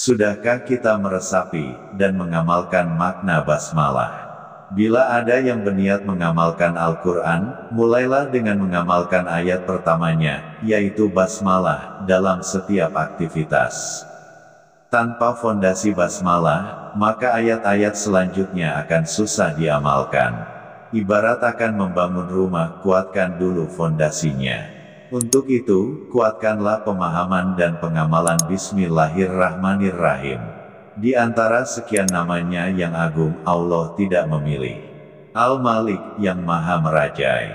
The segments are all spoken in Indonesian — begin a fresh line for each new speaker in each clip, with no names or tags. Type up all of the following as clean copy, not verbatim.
Sudahkah kita meresapi dan mengamalkan makna basmalah? Bila ada yang berniat mengamalkan Al-Quran, mulailah dengan mengamalkan ayat pertamanya, yaitu basmalah, dalam setiap aktivitas. Tanpa fondasi basmalah, maka ayat-ayat selanjutnya akan susah diamalkan. Ibarat akan membangun rumah, kuatkan dulu fondasinya. Untuk itu, kuatkanlah pemahaman dan pengamalan Bismillahirrahmanirrahim. Di antara sekian namanya yang agung, Allah tidak memilih. Al-Malik, yang maha merajai.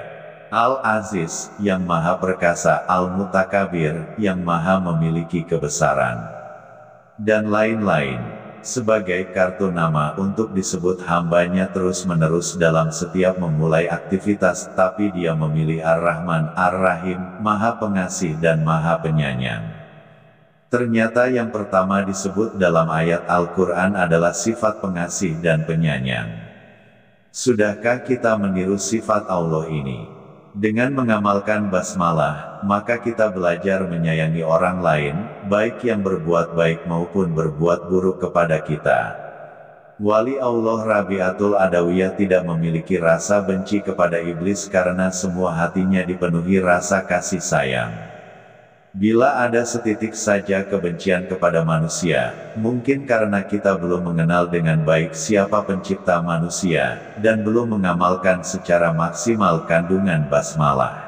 Al-Aziz, yang maha perkasa. Al-Mutakabir, yang maha memiliki kebesaran. Dan lain-lain. Sebagai kartu nama untuk disebut hambanya terus-menerus dalam setiap memulai aktivitas, tapi dia memilih Ar-Rahman, Ar-Rahim, maha pengasih dan maha penyayang. Ternyata yang pertama disebut dalam ayat Al-Quran adalah sifat pengasih dan penyayang. Sudahkah kita meniru sifat Allah ini? Dengan mengamalkan basmalah, maka kita belajar menyayangi orang lain, baik yang berbuat baik maupun berbuat buruk kepada kita. Wali Allah Rabi'atul Adawiyah tidak memiliki rasa benci kepada iblis karena semua hatinya dipenuhi rasa kasih sayang. Bila ada setitik saja kebencian kepada manusia, mungkin karena kita belum mengenal dengan baik siapa pencipta manusia, dan belum mengamalkan secara maksimal kandungan basmalah.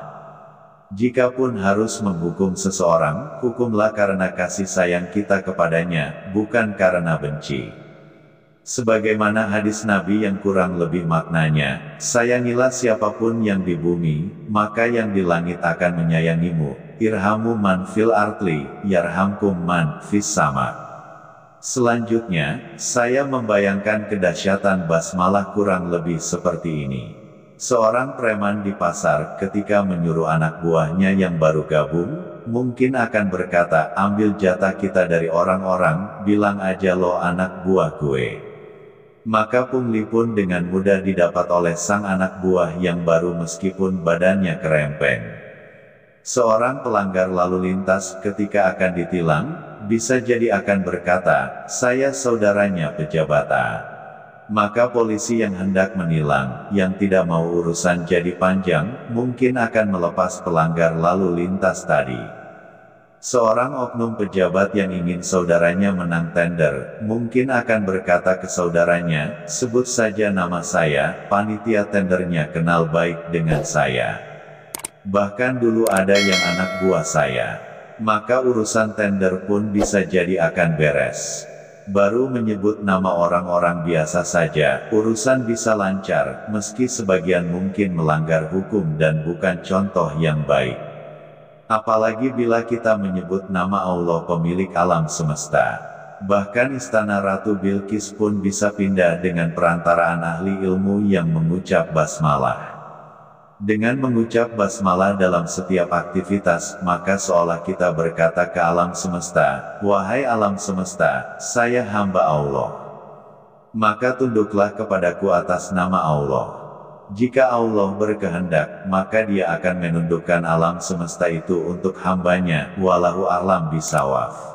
Jikapun harus menghukum seseorang, hukumlah karena kasih sayang kita kepadanya, bukan karena benci. Sebagaimana hadis Nabi yang kurang lebih maknanya, sayangilah siapapun yang di bumi, maka yang di langit akan menyayangimu. Irhamu man fil ardi, yarhamkum man fis sama. Selanjutnya, saya membayangkan kedahsyatan basmalah kurang lebih seperti ini. Seorang preman di pasar ketika menyuruh anak buahnya yang baru gabung, mungkin akan berkata, ambil jatah kita dari orang-orang, bilang aja lo anak buah gue. Maka pungli pun dengan mudah didapat oleh sang anak buah yang baru meskipun badannya kerempeng. Seorang pelanggar lalu lintas ketika akan ditilang, bisa jadi akan berkata, saya saudaranya pejabat A. Maka polisi yang hendak menilang, yang tidak mau urusan jadi panjang, mungkin akan melepas pelanggar lalu lintas tadi. Seorang oknum pejabat yang ingin saudaranya menang tender, mungkin akan berkata ke saudaranya, sebut saja nama saya, panitia tendernya kenal baik dengan saya. Bahkan dulu ada yang anak buah saya. Maka urusan tender pun bisa jadi akan beres. Baru menyebut nama orang-orang biasa saja, urusan bisa lancar, meski sebagian mungkin melanggar hukum dan bukan contoh yang baik. Apalagi bila kita menyebut nama Allah pemilik alam semesta. Bahkan istana Ratu Bilqis pun bisa pindah dengan perantaraan ahli ilmu yang mengucap basmalah. Dengan mengucap basmalah dalam setiap aktivitas, maka seolah kita berkata ke alam semesta, wahai alam semesta, saya hamba Allah. Maka tunduklah kepadaku atas nama Allah. Jika Allah berkehendak, maka dia akan menundukkan alam semesta itu untuk hambanya, wallahu a'lam bishawab.